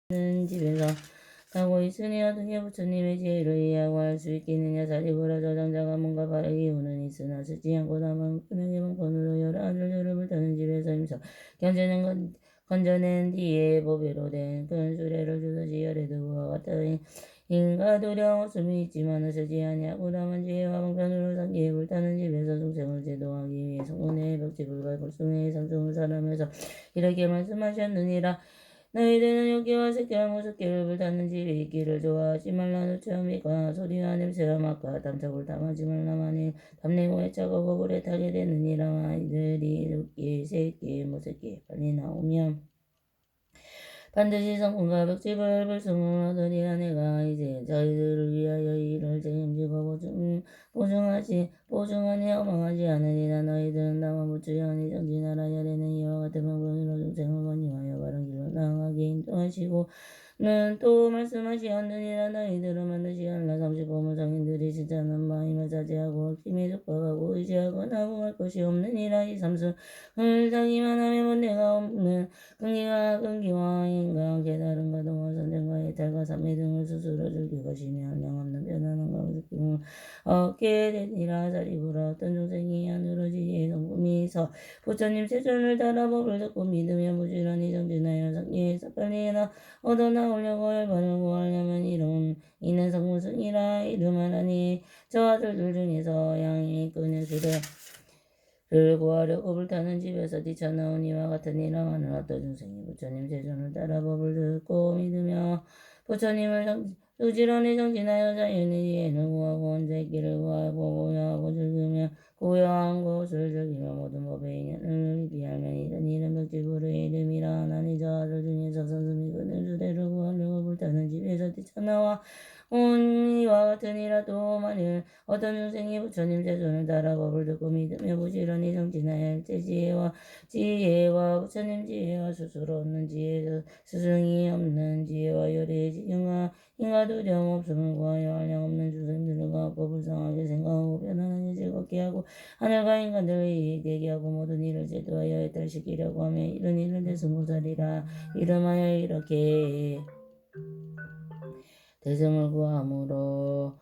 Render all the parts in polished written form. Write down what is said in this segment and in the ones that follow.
집에서 가고 있으니 어떻게 부처님의 지혜를 이해하고 할 수 있겠느냐. 사리부라 저장자가 뭔가 바르게 우는 있으나 듣지 않고 다만 그에게 방편으로 여러 아들들을 불타는 집에서 임서 건져낸 뒤에 보배로 된 큰 수레를 주듯이 열에 두고 같다. 인가 두려움이 있지만 서지 아니하고 다만 지혜와 방편으로 상기에 불타는 집에서 중생을 제도하기 위해 성문의 벽지불과 불숭의 상승을 사람에서 이렇게 말씀하셨느니라. 너희들은 여기와 새끼와 무섭게를 불타는 집에 있기를 좋아하지 말라. 누추함과 소리와 냄새와 맛과 탐착을 담하지 말라마니 담내고 해차고 거불에 타게 되느니라. 아이들이 새끼 새끼 무섭게 빨리 나오면 반드시 성문과 벽집을 불승을 하더니라. 내가 이제 저희들을 위하여 이 일을 책임지고 보증하니 허망하지 않으리라. 너희들은 다만 부추려하니 정진하라. 열에는 이와 같은 방법으로 중생을 건임하여 바른 길로 나아가게 인도하시고 는 또 말씀하시었느니라. 너희들은 반드시 한라 30법문 성인들이 진짜는 마음을 자제하고 힘에 족박하고 의지하고 나무할 것이 없느니라. 이 삼승을 당기만 하면 내가 없는 근기와 인과 깨달음과 동화 선정과 해탈과 삼매 등을 스스로 즐길 것이며 한량없는 편안함과 느낌을 얻게 되니라. 사리부라 어떤 중생이 안으로 지혜의 성품이서 부처님 세존을 따라 법을 듣고 믿으며 부지런히 정진하여 상계에서 빨리 얻어 나오려고 열반을 구하려면 이는 성무승이라 이름하라니. 저 아들들 중에서 양이 끈의 수레를 구하려고 불타는 집에서 뛰쳐나온 이와 같은 일을 하는 어떤 중생이 부처님 세존을 따라 법을 듣고 믿으며 부처님을 부지런히 정진하여 자연의 예를 구하고 언제 길을 구하고 고요하고 즐기며 고요한 곳을 즐기며 모든 법의 인연을 비하면 이런 이름 벽지불의 이름이라. 하나니 저 아들 중에서 선수미 그는 수레를 구하려고 불타는 집에서 뛰쳐나와 온 이와 같은 이라도 만일 어떤 중생이 부처님 세존을 따라 법을 듣고 믿으며 부지런히 정진하여 일체 지혜와 부처님 지혜와 스스로 얻는 지혜 스승이 없는 지혜와 열의 지경과 인가 두려움 없음을 구하여 한량없는 중생들과 없고 불쌍하게 생각하고 편안하게 즐겁게 하고 하늘과 인간들을 이익되게 하고 모든 일을 제도하여 해탈시키려고 하며 이런 일을 대승보살이라 이름하여 이렇게 대승을 구함으로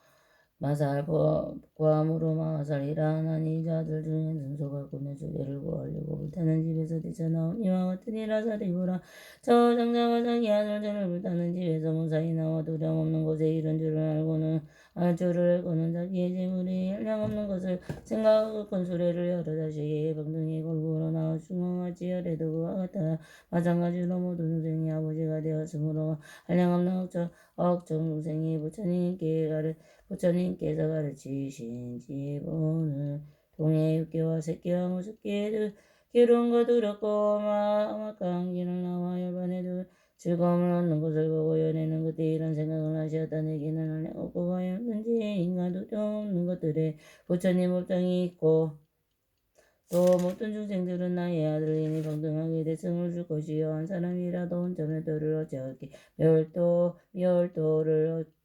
마살이라. 하나니 자들 중에 등소가 꿈의 주배를 구하려고 불타는 집에서 뛰쳐나온 이와 같으니라. 사리부라 저 장자가 자기 아들들을 불타는 집에서 무사히 나와 두려움 없는 곳에 이른 줄을 알고는 자기의 재물이 한량없는 것을 생각하고 큰 수레를 여러 자식에게 병등히 걸고 나와 중앙같이 열에 두고와 같다. 마찬가지로 모든 중생이 아버지가 되었으므로 한량없는 억정 중생이 부처님께서 가르치신 지혜본을 통해 육계와 색계와 무색계의 괴로움과 두렵고 막강한 길을 나와 열반에 즐거움을 얻는 것을 보고 연애는 그때 이런 생각을 하시었다. 내게는 한량없고 과연 지혜인가 두려움 없는 것들에 부처님 법정이 있고 또 모든 중생들은 나의 아들이니 평등하게 대승을 줄 것이요. 한 사람이라도 혼자 멸도를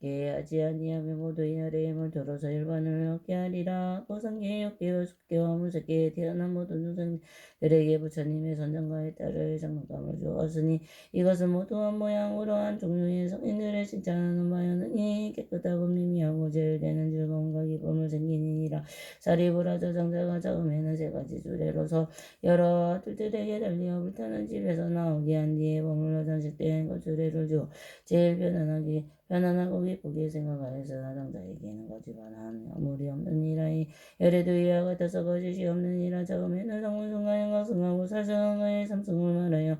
얻게 하지 아니하며 모두의 아래에 몰도로서 열반을 얻게 하리라. 고상계의 육계와 숙계와 무색계에 태어난 모든 중생들에게 부처님의 선정과에 따르 장난감을 주었으니 이것은 모두 한 모양으로 한 종류의 성인들의 칭찬하는 바였느니 깨끗하고 미미하고 제일되는 즐거움과 기쁨을 생기니라. 사리부라 저 장자가 처음에는 세 가지 주례로서 여러 아들들에게 달리어 불타는 집에서 나오게 한 뒤에 머물러 장식된 그 주례를 주어 제일 편안하고 기쁘게 생각하여서 장자에게는 거짓말한 아무리 없는 이라이 열에도 이와 같아서 거짓이 없는 이라. 처음에는 성문승과 영광승하고 살승의 삼승을 말하여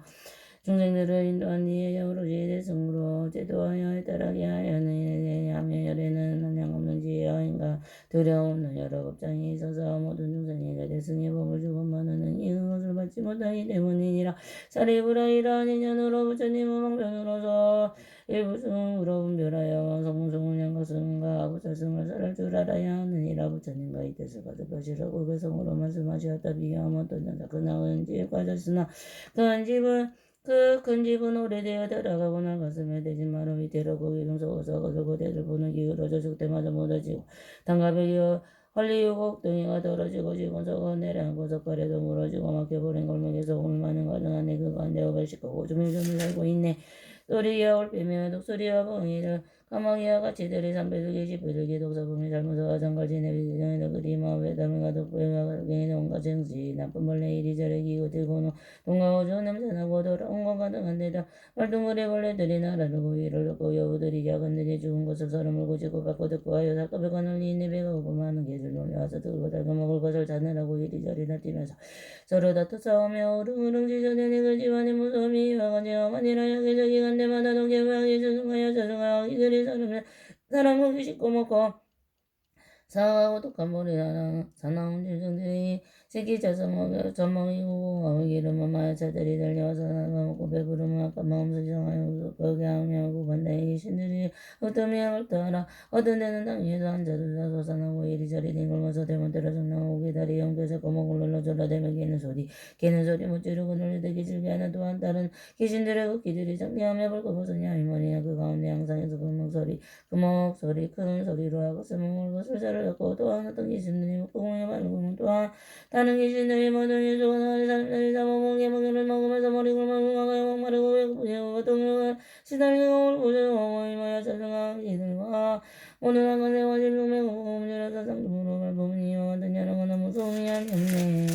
중생들을 인도한 뒤에 오로지 대승으로 제도하여 해탈하게 하며 열에는 한량없는 지혜와 인과 두려움 없는 여러 법장이 있어서 모든 중생에게 대승의 법을 주고만은 이것을 받지 못하기 때문이니라. 사리부라 이러한 인연으로 부처님은 방편으로서 일부승으로 분별하여 성문승을 영광승과 부처승을 살할 줄 알아야 하느니라. 부처님과 이 뜻을 받을 것이라고 그 성으로 말씀하셨다. 비교하면 어떤 자가 그나은 집에 빠졌으나 그 큰 집은 오래되어 들어가고 나갔으며 대신 마루 밑으로 고기 등속어서 거서 고대를 보는 기울어져 죽때마다 묻어지고 단가벽이 헐리우고 덩이가 떨어지고 지곤서가 내려앉고 석가래도 무너지고 막혀버린 골목에서 오늘 많은 가능한 내 그가 내어 발식하고 조밀조밀 살고 있네. 소리와 올빼미와 독소리와 멍이를 까마귀와 같이 들이 삼배들기 시부들기 독사범이 잘못하와 장갈지 내비지정에도 그리마 외담이가 독배가 갈갱이는 온갖 정지 나쁜 벌레 이리저리 기고 들고는 동가고 좋은 냄새나고 더러운 것 가득한 데다 말둥거리 벌레들이 날아르고 위를 듣고 여우들이 작은들이 죽은 것을 서로 물고 짖고 갖고 듣고 하여 살까배가 널리 있네 배가 고고 많은 개들 놀려와서 들고 달고 먹을 것을 찾느라고 이리저리 다뛰면서 서로 다투 싸우며 우릉우릉 지저대니 그 집안의 무서움이 와가지 어머니라 여기저기 간데마다 동계방이 저승하여 저승하여 이들이 사람 먹기 씻고 먹고 사하고 독한 머리 사나운 짐승들이 새끼 젖먹이고 어기름은 마차들이 달려와서 먹고 배부르면 아까 마음 설정하여 거기 하며 반대의 신들이 어떠며 옳더라 어떤 데는 땅 위에서 앉아들다 솟아나고 이리저리 뒹굴면서 대문대로 정나고 기다리 영도에서 거목을 눌러줘라 대며 개는 소리 못 지르고 놀리되기 즐겨하는 또한 다른 귀신들의 웃기들이 장대하며 벌거벗으니 할머니야 그 가운데 항상에서 그 목소리 큰 소리로 하고 스물 것을 자르고 또한 어떤 귀신들이 목구멍에 바르고는 또한 다른 귀신들이 모든 예수가 나의 사람들이 잡아먹게 먹이를 먹으면서 머리를 먹으며 목마르고 배고프고 동료가 시달리고 울고 어머니마야 자성한 귀신들과 모든 한간 세와 질병 문제라서 상tum으로 발품이 이와 같은 여러 가지 무서움이 아니었네.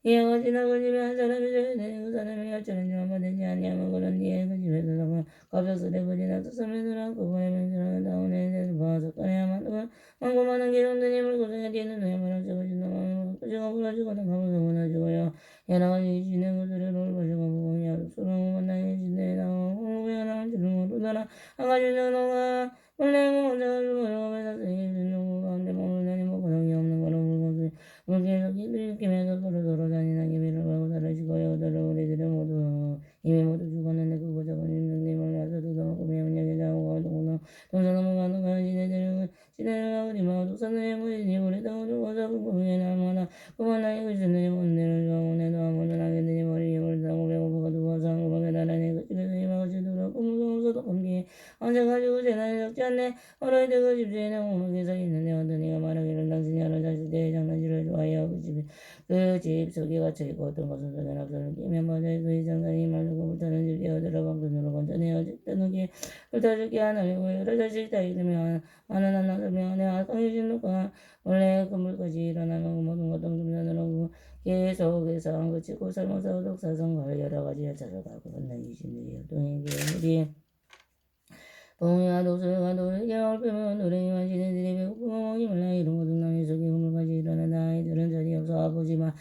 이해가 지나고 집에 한 사람이 줘야 되니 그 사람이 열처럼 얼마든지 아니하면 그런 뒤에 그 집에서 가볍스레 버리나 투서면을 하고 그의 명령을 다운해 내서 봐서 꺼내야만 많고 많은 기름들이 물고생에 뒤는 너희만 적어진다 그지가 불어지거든 가면서 무너지고요 여러 가지 진행 구슬을 돌보시고 보고야 수롱 만나니 진행이 나오고 후배가 나온 줄은 모르더라 한 가지 정도가 원래 먼저 가지고 회사 쓰기 누구 가운데 먹는 뭐 그런 없는 거로 물개에서 느끼면서 서로 잔인한 기미를 걸고 사라지고 여우들을 우리들은 모두 이미 모두 죽었는데 그거 적은 님을 와서 뜯어먹고 매운약에 자고 동서 넘어가는 거야 지네들을 우리마을 독사들의 무리니 우리 땅을 죽어서 그분의 날마다 그만 나이 그시는 원내를 좋아오네도 아무도 나겠느니 머리 힘을 타고 배고프고 누워서 한국에 나라니 그 집에서 이마가 지도록 무서워서도 감기에 앉아가지고 재난이 적지 않네 어려이들 그 집주인은 오목에서 있는데 어떤 이가 말하기를 당신이 여러 자식들의 장난질을 좋아해요 그 집 속에 갇혀있고 어떤 것은 속에 낙서를 끼면 맞아요 그의 장난이 말르고 불타는 집 되어들어 방편으로 건져내어 뜨누게 불타죽게 하나리고 여러 자식 다 이르면 많은 한나 설명 내가 강유진누가 원래 건물까지 일어나면 모든 것 동점산으로 계속해서 안 그치고 삶아서 독사성과 여러 가지 열차를 가고 건너 귀신들이 협동에게 우리 봉이와 독수리가 노래게 얼빼면 노래기만 지네들이 배고프고 힘을 이룬 것은 남의 속에 우물까지 일어난다 아이들은 자리 없어 아버지만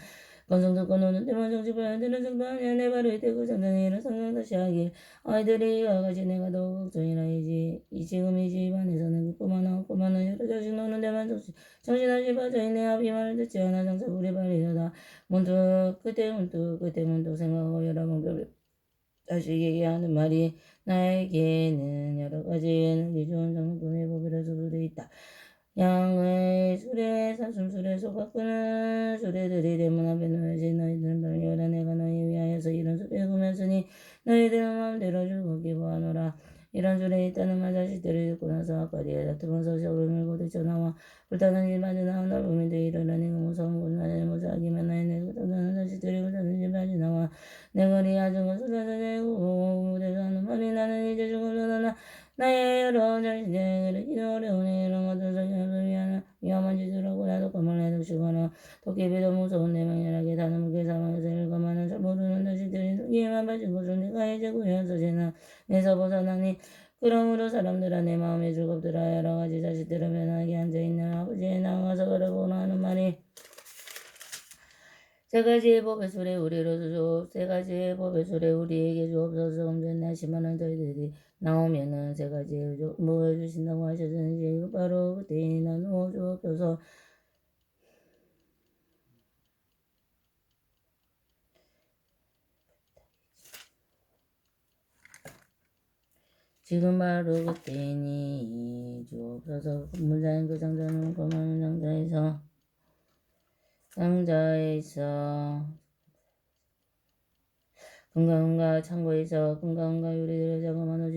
건성 듣고 노는 때만 정치봐야 되는 정도 아니야 내 발을 대고 장단에 일은 성경 다시 하길 아이들이 이와 같이 내가 더욱 걱정이라이지 이 지금 이 집안에서는 기쁘만 없고만은 여러 자식 노는 데만 정신없이 빠져있네 아비 말을 듣지 않아 장사 불이 발리더다 문득 생각하고 여러 번 자식에게 하는 말이 나에게는 여러 가지 에너지 좋은 장군의 법이라서 그래 있다. 양의 수레 사슴수레 소각끄는 수레들이 대문 앞에 놓여지 너희들은 달려라 내가 너희 위하여서 이런 수레 구매하으니 너희들은 마음대로 즐겁게 보아노라. 이런 수레에 있다는 말 자식들을 듣고 나서 아까리에 다투면 서식을 밀고 뛰쳐나와 불타는 집까지 나온 넓음인데 이르라니 그 무서운 곳만에 무사하기만 하여 내 불타는 자식들이 불타는 집까지 나와 내 거리 아주 거슬러서 내고 무대서 하는 말이 나는 이제 죽을려나 나의 여러 자식들을 기도 어려우니 이런 것들 성경을 위험한 짓을 하고 나도 그만해 두시거나 도깨비도 무서운 내 명렬하게 다는 무게 사망에서 일거만은 잘 모르는 자식들이 두기에만 빠진 것을 내가 이제 구해서 내서 벗어나니 그러므로 사람들아 내 마음에 즐겁더라 여러 가지 자식들을 편하게 앉아있는 아버지의 나와서 걸어보나 하는 말이 세 가지의 법의 수레 우리로 주소 세 가지의 법의 수레 우리에게 주옵소서 검전하시면은 저희들이 나오면은 세 가지의 뭐 해주신다고 하셨는지 바로 그때니 나누어 주옵소서 지금 바로 그때니 주옵소서 문자인 그 상자는 고마운 상자에서 금강과 창고에서 금강과 유리들을 작업한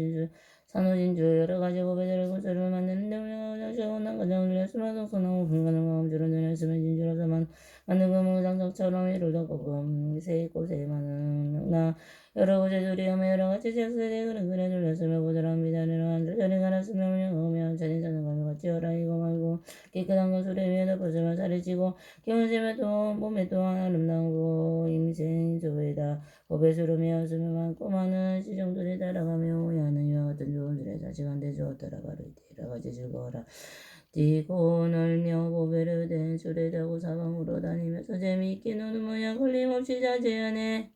산호진주 여러 가지 고배들을 고철을 만드는데 우리가 장시하고 난 가장을 위해 수라독선하고 불가능한 음주를 늘렸으면 진주라서 만든 금은 장석처럼 이를 덮고 새 꽃에 많은 나 여러 곳에 두려움에 여러 가지 색소들이 그런 그래 둘렀으며 부드러운 비단으로 한들 저리 갈았으며 운영하며 자진 사는 감을 같이 어라이고 말고 깨끗한 것으로 위에 덮어주며 살이 찌고 기운 세며 또 몸에 또한 아름다운 임생 조회다 법의 수름이었으며 많고 많은 시정들이 따라가며 야는 이와 같은 좋은 들의 자식한테 주었더라 바르되 여러 가지 즐거워라 뛰고 놀며 보배를 된 술에 자고 사방으로 다니면서 재미있게 노는 모양 걸림없이 자제하네.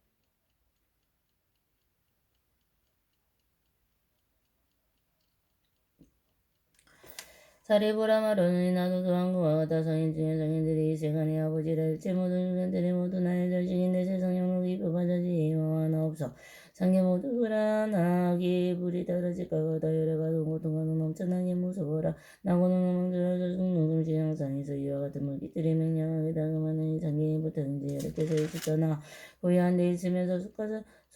사리보라 마로는 나도 또한 그와 같아 성인 중에 성인들이 세간의 아버지라 일체 모든 중생들이 모두 나의 자식인데 세상 영록이 뽑아자지 이와 하나 없어 상계 모두 불안하기 불이 떨어질까 거다 열애가 고통과는 엄청나게 무서워라 나고는 멍들어져 죽는 금시 항상에서 이와 같은 물기들이 맹렬하게 다가가는 이 상계부터든지 여러께서 있었잖아 고요한 데 있으면서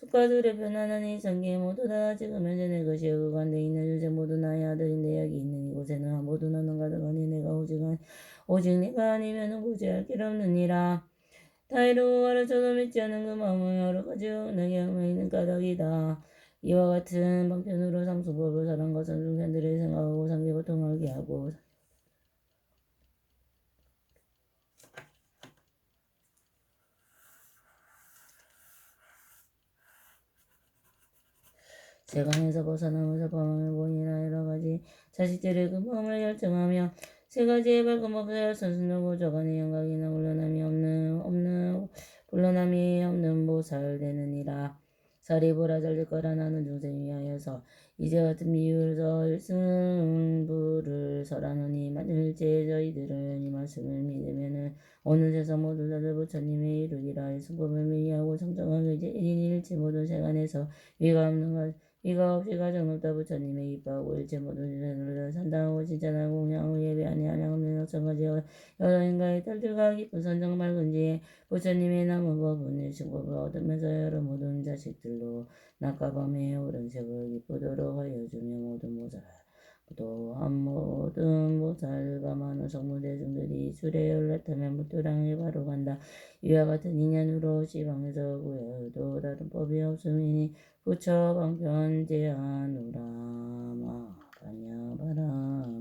숟가들의 변화는 이 상계 모두 다 지금 현재 내 것이여 그간데 있는 유세 모두 나의 아들인데 여기 있는 이곳에는 모두 나는 가득하니 내가 오직 내가 아니면 구제할 길 없느니라. 타이로 가르쳐도 믿지 않는 그 마음은 여러 가지 내게 흠있는 까닭이다. 이와 같은 방편으로 상수법을 사랑과 선중생들을 생각하고 상계고통하게 하고 세간에서 벗어나면서 범함을 본이나 여러 가지 자식들의 그 마음을 결정하며 세 가지의 밝은 법을 선순하고 저간의 영광이나 물러남이 없는 보살 되느니라. 사리보라 잘될 거라 나는 중생 위하여서 이제 같은 비유에서 일승부를 설하노니 만일제 저희들은 이 말씀을 믿으면은 어느 세상 모두 다들 부처님의 이루리라. 일승법을 미리하고 청정하게 이제 1인 일체 모든 세간에서 위가 없는 것 이가 없이 가장 높다 부처님의 기뻐하고 일체 모든 유생으로 산당하고 진짜나 공양하고 예배하니 안양 없는 역성까지 여러인가의 딸들과 깊은 선정 맑은지에 부처님의 남은 법은 일승법을 얻으면서 여러 모든 자식들로 낮과 밤의 오른 색을 기쁘도록 하여 주며 모든 보살 또한 모든 보살과 많은 성무대중들이 술에 연락하면 무토랑에 바로 간다. 이와 같은 인연으로 시방에서 구해도 다른 법이 없음이니 부처 방편 제하노라 마반야바라미.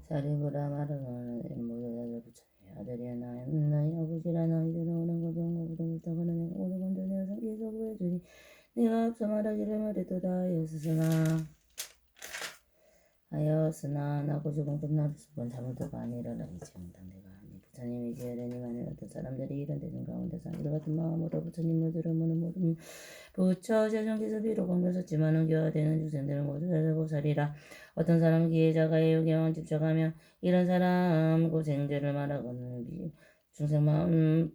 사리부라 말하거는 모두 다들 부처님 아들이야 나의 아버지라 너희들은 오는 거 병고 부도 못하거나 내가 오는 건도 내가 상기해서 구해주니 내가 앞서 말하기를 말했도다 하였으나 나고 죽은 끝나도 수번 잘못하고 아니라라 이제 응당 내가 아니 부처님이 지으려니만은 어떤 사람들이 이런 대중 가운데서 이와 같은 마음으로 부처님을 들으면 모든 부처 재정기서 비록 옮겼었지만은 교화되는 중생들은 모두 다 보살이라 어떤 사람은 기회자가 요경을 집착하며 이런 사람 고생죄를 말하고는 중생 마음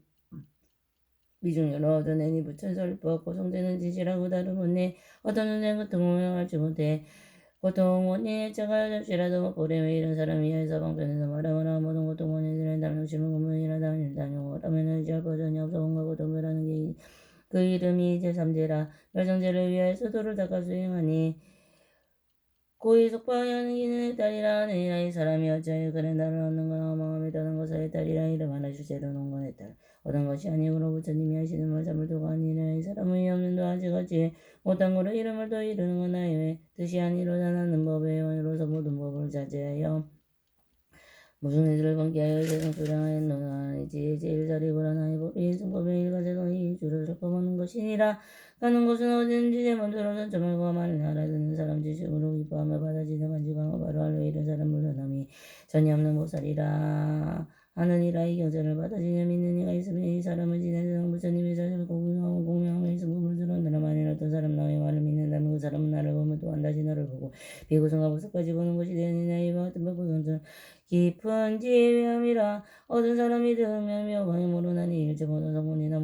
미중을 얻어내니 부처설 뽑고 성되는 진실하고 다름없네 어떤 존재는 고통 오명할지 못해 고통 원인의 자가 잠시라도 보래매 이런 사람이 해서 방편에서 말하거나 모든 고통 원인들은 담력심은 고문이라 담용을 하면 의지할 버전이 없어 온갖 고통을 하는 게 그 이름이 제3제라 멸성제를 위하여 도를 닦아 수행하니 고의 속방하는 이는 딸이라 내니라 이 사람이 어찌하여 그런 나를 얻는 거나 마음에 드는 것에 딸이라 이름 하나 주제로 논건의 딸 얻은 것이 아니므로 부처님이 하시는 말 잠을 두고 아니라 이 사람은 이 없는 도 아직같이 못한 거로 이름을 더 이르는 건 아니외 뜻이 아니로자 나는 법의 원으로서 모든 법을 자제하여 무슨 일을 번기하여 세상 조량하였노나 아니지 제일 자리보라 나의 법이 승법의 일가제도이 주를 설법하는 것이니라 가는 곳은 어디든지 제 먼저로 선점하고 말을 알아듣는 사람 지식으로 기뻐하며 받아지는 간직하며 바로 알로 이런 사람 물러남이 전혀 없는 보살이라 하느니라 이 경전을 받아지냐 믿는 이가 있으면 이 사람은 지난 부처님의 자신을 공명하고 공명하며 이 성품을 들었느라 만일 어떤 사람 나의 말을 믿는다면 그 사람은 나를 보면 또한 다시 너를 보고 비구성과 보석까지 보는 것이 되느냐 이와 같은 법을 경전 깊은 지혜함이라 얻은 사람이 들으면 묘강이 모르나니 일체 모든 성문이나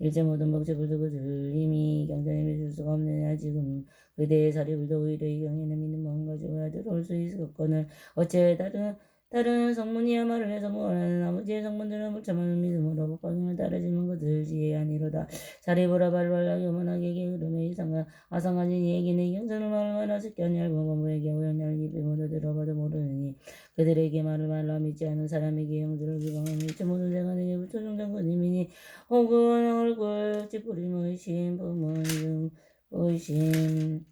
일체 모든 법칙을 두고 들림이 경전에 믿을 수가 없느냐 지금 그대의 사리불도 오히려 이 경에는 믿는 마음 가지고 들어올 수 있었거늘 어째 다른 성문이야 말을 해서 뭐라는 나머지의 성문들은 불참하는 믿음으로 법광을 따라지는 것들 지혜 아니로다 사리보라 발발하게 오만하게 게으름에 이상한 아상하진 얘기는 경전을 말하나 습견 얇은 범부에게 오염날 입에 모두 들어봐도 모르느니 그들에게 말을 말라 믿지 않은 사람에게 영들을 비방하니 일체 모든 자가 내게 부처 중장군님이니 혹은 얼굴 찌푸림 의심 부문 의심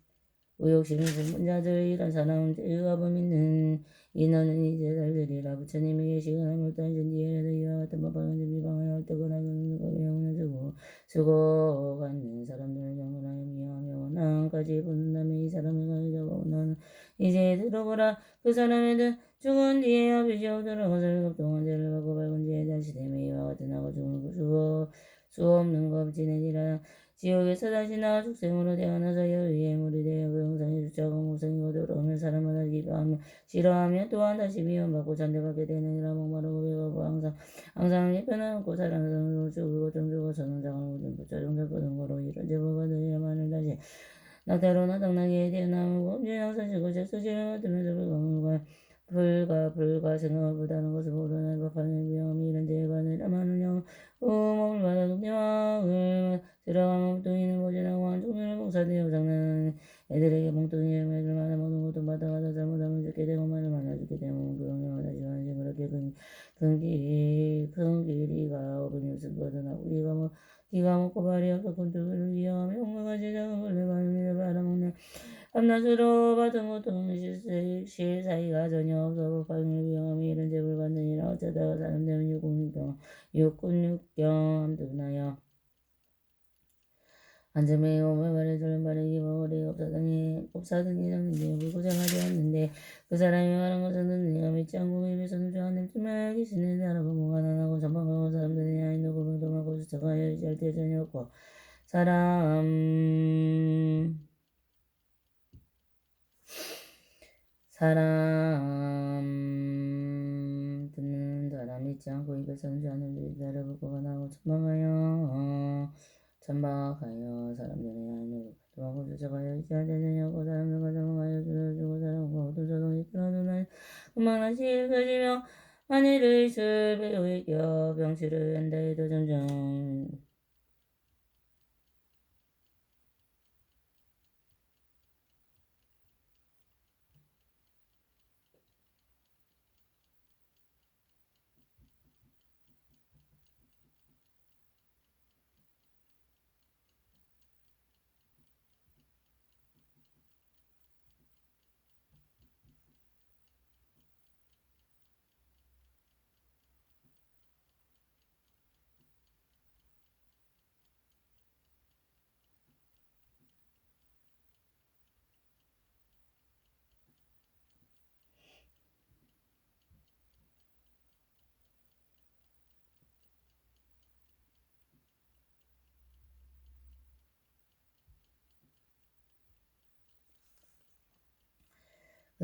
의욕심이 부문자들 이런 사람은 죄업을 믿는 인원은 이제 달들이라 부처님이 계시거나 물단 전지에라도 이와 같은 법방을 비방하여 헐떡거나 영을 주고 수고 갖는 사람들을 영원하여 미워하며 원한까지 본다면 이 사람을 가져고 너는 이제 들어보라 그 사람에는 죽은 뒤에 아비지 없도록 것을 급동한 죄를 받고 밝은 뒤에 다시 되매 이와 같은 하고 죽은 수 없는 것 지내니라 지옥에서 다시 나와 축생으로 태어나서 여위의 물이 되어 그 형상에 주차하고 목성이고 들어오며 사람마다 기도하며 싫어하며 또한 다시 미움받고 잠재받게 되느니라 목마르고 배고프고 항상 예편하고 사랑스러운 죽고 정주고 선언장을 모든 부처 정작거든 거로 이런 제보가 되야만을 다시 낙태로 나당나게 태어나고 엄지 항상시고 적수심을 맡으면서 불가 생각을 보다는 것을 모르는 법하는 위험이 이런 제반을 아마는 영 몸을 받아 독대왕을 들어가면 몽뚱이는 모진하고 한종류를 봉사되어 장난하는 애들에게 몽뚱이의 매를 만나 모든 것도 받아가다 잘못하면 죽게 되고 말을 만나 죽게 되면 그런 다시 하는 그렇게 큰 길이가 어근이 쓰거든하고 기가 먹고 발이 없어 곤두를 위험하며 엉망한 제작은 걸레 바람을 바라먹는 밤낮으로 받은 고통 실 사이가 전혀 없어 법화용을 위험이 이런 죄를 받느니라 어쩌다가 사람 되면 육군육경 암두나여 안전명이 오면 말에 들은 바르기 머리 없사등이 장님이 불고장하 되었는데 그 사람이 말한 것은 듣느니가 믿지 않고 입에서는 좋아하는 틈을 기시는 사람은 뭐가 나나고 전방가고 사람들이 아인도 고병동하고 수척하여 의지할 때 전혀 없고 사람 듣는 사람 믿지 않고 입에서는 좋아하는 자를 불고가 나고 천박하여 사람들의 아인을 도하고 수척하여 의지할 때 전혀 없고 사람들과 전방하여 주고 사람과 모든 조동이 끊어두나 그만하실 것이며 만일의 있을 배우의 겨 병치를 한다 해도 점점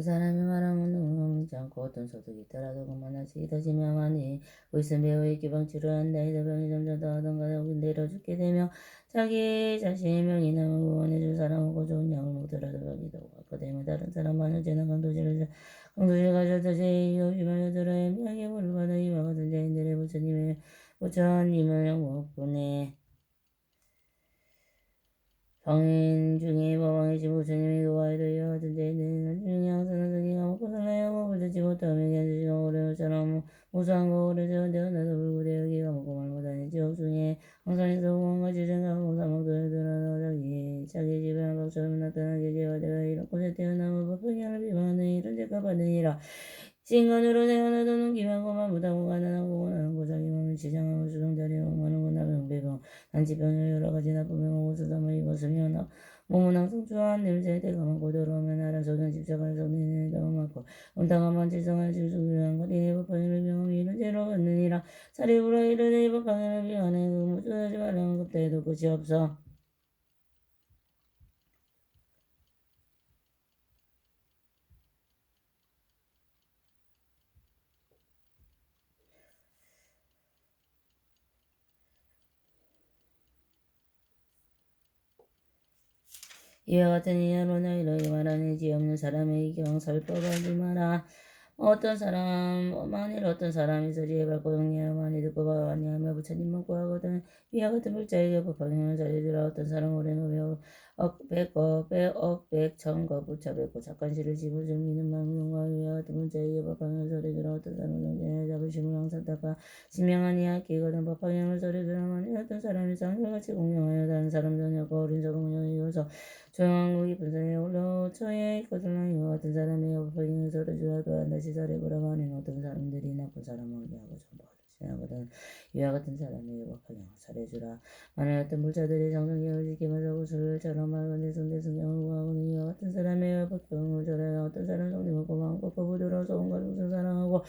그 사람이 말하면 눈물지 않고 어떤 소득이 있더라도 그만하지 더지명하니 의심 배우의 기방치를 한다. 이더 병이 점점 더하던가 여긴 내려 죽게 되며 자기 자신의 명이 남을 구원해줄 사람하고 좋은 약을 먹더라도 병이 더 갖고 되면 다른 사람 만일제나 강도질을 가져도 제2의 여들어 애매하게 물을 받아 이와 같은 자인들의 부처님을 영목보내 성인 중에 법왕이신 부처님이 그와에도 이와 같은 자인들은 나중에 항상 자기가 먹고 살아야 먹을 듣지 못하며 견주시고 오래처럼 무수한 거 오래전 되어나도 불구되어 여기가 먹고 말못하니 지옥 중에 항상에서 무언가지 생각하고 사먹도록 들어서 자기 집에 한각처럼 나타나게 되어 내가 이런 곳에 태어나면 법평양을 비방하는 이런 죄가 받으니라. 신간으로 태어나도는 기만고만 못하고 가난하고 원하는 고자기 마음을 지장하고 주동자리에 옹하는 원하는 배병 난치병을 여러 가지 나쁜 병하고 수담을 입었으며 몸은 항상 추한 냄새에 때가 많고 더러우면 나라 소경 집착하는 성인의 너무 많고 온당한 만지성한 질수기한 것 이내 법방해를 병하며 이런 죄로 받느니라. 사리부라 이르되 법방해를 병하네 그 무수하지 말라는 것대에도 끝이 없어. 이와 같은 이하로 너희에게 말하니 지 없는 사람의 경설법하지 마라. 만일 어떤 사람이 소리에 밟고 영리하여 많이 듣고 아니하며 부처님만 구하거든 이와 같은 불자에게 법방향을 잘해주라. 어떤 사람 오래노며 억백 부처 착간시를 집어 즐기는 망령과 이와 같은 불자에게 법방향을 잘해주라. 어떤 사람은 영리하여 자부심을 항상 닦아 신명하니 악기거든 법방향을 잘해주라. 만일 어떤 사람이 쌍별같이 공명하여 다른 사람 전역과 어린 적응령이 이어서 조용한 거 깊은 산에 올라 처에 있거들랑 이와 같은 사람이 법방향을 잘해주라. 또한 다시 잘해보라. 만일 어떤 사람들이 나쁜 사람을 하고 정보를 지나거든 이와 같은 사람에게 법방향을 잘해주라. 만일 어떤 불자들이 정성경을 지키면서 술처럼 맑은 대성경을 구하고는 이와 같은 사람에게 법방향을 잘해라. 어떤 사람 성님을 고마움과 법을 들어서 온갖 우상 사랑하고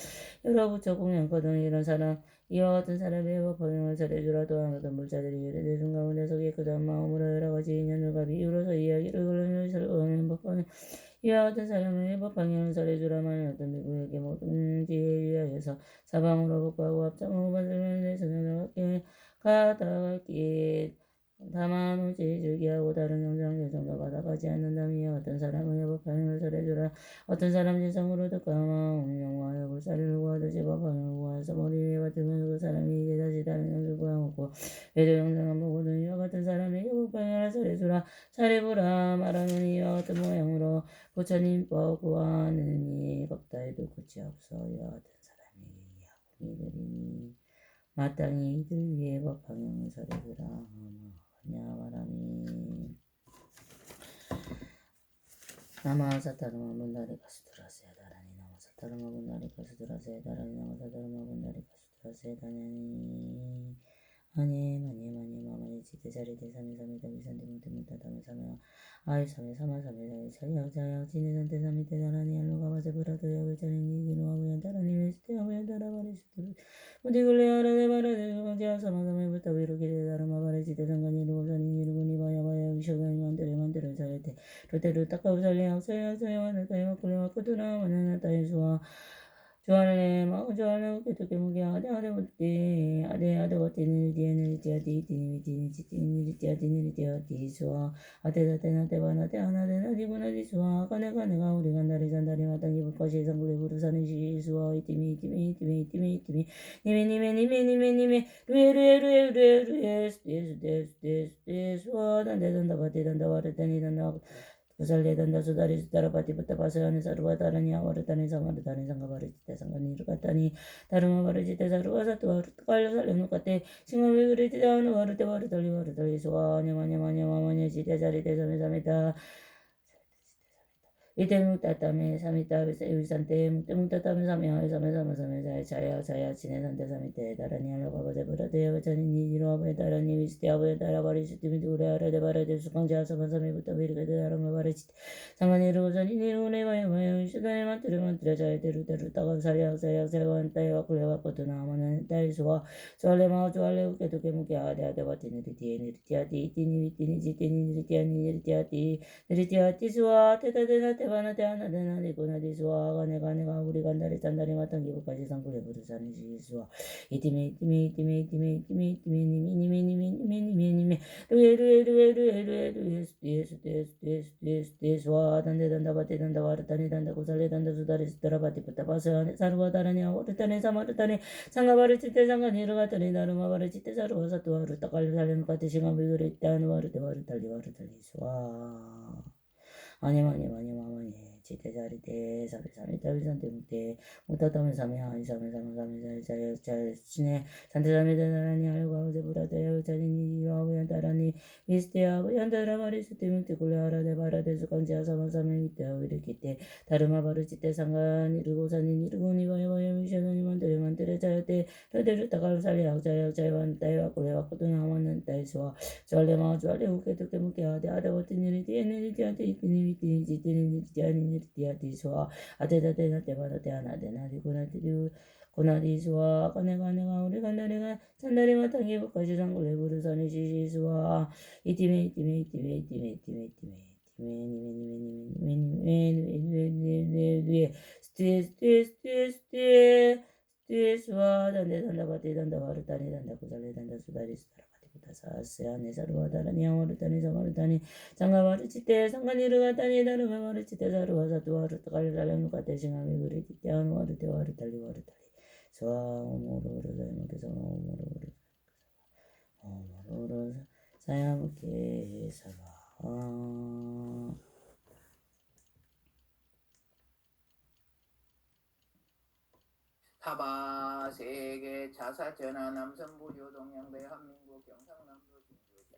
여러 부처 공양거든 이런 사람 이와 같은 사람의 법방향을 잘해주라. 또한 어떤 불자들이 유대대중 가운데서 깨끗한 마음으로 여러 가지 인연들과 비유로서 이야기를 걸으며 설거하는 법방향 이와 같은 사람의 법방향을 잘해주라만 어떤 누구에게 모든 지혜에 위하여서 사방으로 복구하고 합장하고 받으면 성령을 갖게 가다가기 다만 오직 즐기하고 다른 영장 개성도 받아가지 않는다면 이와 같은 사람의 법방향을 잘해주라. 어떤 사람 지성으로 듣고 마음 영화하여 불사리를 구하듯이 법방향을 구하여서 머리 위에 받으면 그 사람이 이제 다시 다른 영을 구하고 외도 영상을 보고는 이와 같은 사람에게 법방향을 잘해주라. 잘해보라 말하는 이와 같은 모양으로 부처님 법 구하느니 법다에도 끝이 없어. 이와 같은 사람이 이하고 이들이니 마땅히 이들 위에 법방향을 잘해주라. 냐바라미 나마사타르마 분다리 가수드라세다라니 나마사타르마 분다리 가수드라세다라니 나마사타르마 분다리 가수드라세다냐니 마니 지대자리 대삼이삼이다 미산대 문대문다 다메삼이야 아이삼이 사마삼이 자야자야 지네산대 삼이대 다라니 알로가바세 브라도 야불자리니 기노하고야 다라니 메스테하고야 다라바리스트 무디글레 아라데 바라데 강지야 사마삼이 불타위로 기레 다라마 바레지대 상관이 루고산이 이루고니 바야바야 위쇼가니 만들어 자야테 로테루 타카우살레 악사야 와나타이 마쿠레 마쿠투나 와나나타이 주알레 주알레 우케토케 무게 아데 버티 아데 버티 니리티아디 수아 아데다테나테 바나테 하나데나 디구나디 수아 가네가 우리 간다리 잔다리 마땅히 불것이 상불이 부르사는 시수아 이티미 니메 루에 스테스 수아 단데단다 바티단다 와르다니 단다 kusalledan sudari sudara pati putta pasayani sarva tarani avaratani samaratani sangavarajita sanganirukatani dharma varajita sarva sattva kalya salyanu kate singavivriti dhavanu varutali swanya jita jarite samita 이때무따따메 사미따 위산테 무때무따따메 사미하여 사메 자야 지네산테 사미테 다라니 알라바바데 브라데 여자니 니지로아바에 다라니 위스티아바에 다라바리시티미 두레아라데 바라데 수강자 사바사미부터 비르게데 다라마 바리치 상관이 루자니 니루네 마야마야 슈다네 만트레 자야데루 따가 살야살야살야완따이와 쿨레와코토나 아마네 따이수와 조알레마오 조알레 우케토케 무케 아데 바티니리티에 니리티아디 이티니 지티니 니리티아니 니리티아디 수와 테타데나 테바나 테하나 데나 디코나 디수아 가네 가네가 우리 간다리 짠다리 마땅 기부까지 상구레 부르사니 지수아 이티메 이티메 이티메 이티메 이티메 이티메 니미 니미 니미 니미 니미 니미 루에 루에 루에 루에 루에 루에 스티에스 스티에스 스티에스 스티에스 스티에스와 단데 단다 바티 단다 와르타니 단다 고살레 단다 수다리 스타라 바티 부타 바스하네 사르와 다라니 아오르타네 사마르타네 상가바르 치테 상가 니르가타네 나르마바르 치테 사르와 사투와르 타칼 살레는 파티 싱가 비그레 있다는 와르테 와르탈리 와르탈리 수아 아니 마니 마니 마마니 지대자리 대 사비 사미 따비산 때문에 못하다면 사미 아니 사미 사미 사미 잘 지내 산대 사미 대단하니 알고 아우제보다 대여 자리니 와우야 따라니 미스테야 우얀다라 마리스 때문에 굴레 알아대 바라대수 건지야 사마 사미 밑에 이렇게 때 다르마 바르 지대 상간 이르고 사니 이르고 니와야 와야 미셔니 만들에 자야대 너대를 따갈 살리 약자야 완 따이와 굴레 왔고 또 나왔는 따이수와 저래 마 저래 우게 두게 무게 아대 아대 어떤 일이 되는 일이 있니 디아디수와 아데다데나 데바다 데아나 데나디 고나디디 고나디수와 가네가네가 우리 간다리가 산다리 마땅히 북까지 상골레 부르사니 시시수와 이티메 이티메 이티메 이티메 이티메 이티메 니메니메니메니메니메니메니메 스티에 스티에 스티에 스티에 스티에수와 단데 단다 바티 단다 바르타니 단다 고살레 단다 수다리 수다라 사스야네 사르와다라니 아와르타니 사마르타니 상가바르 치테 상가니르가타니 다르마바르 치테 사르와사 두와르 타칼살레누 카테싱아미 그리티테 아누와르 테와르 탈리 와르 탈리 스와 오모로로 사야무케 사마 오모로로 사야무케 사마 타바 세계 자사 전하 남선부교 동양 대한민국 경상남도 중부대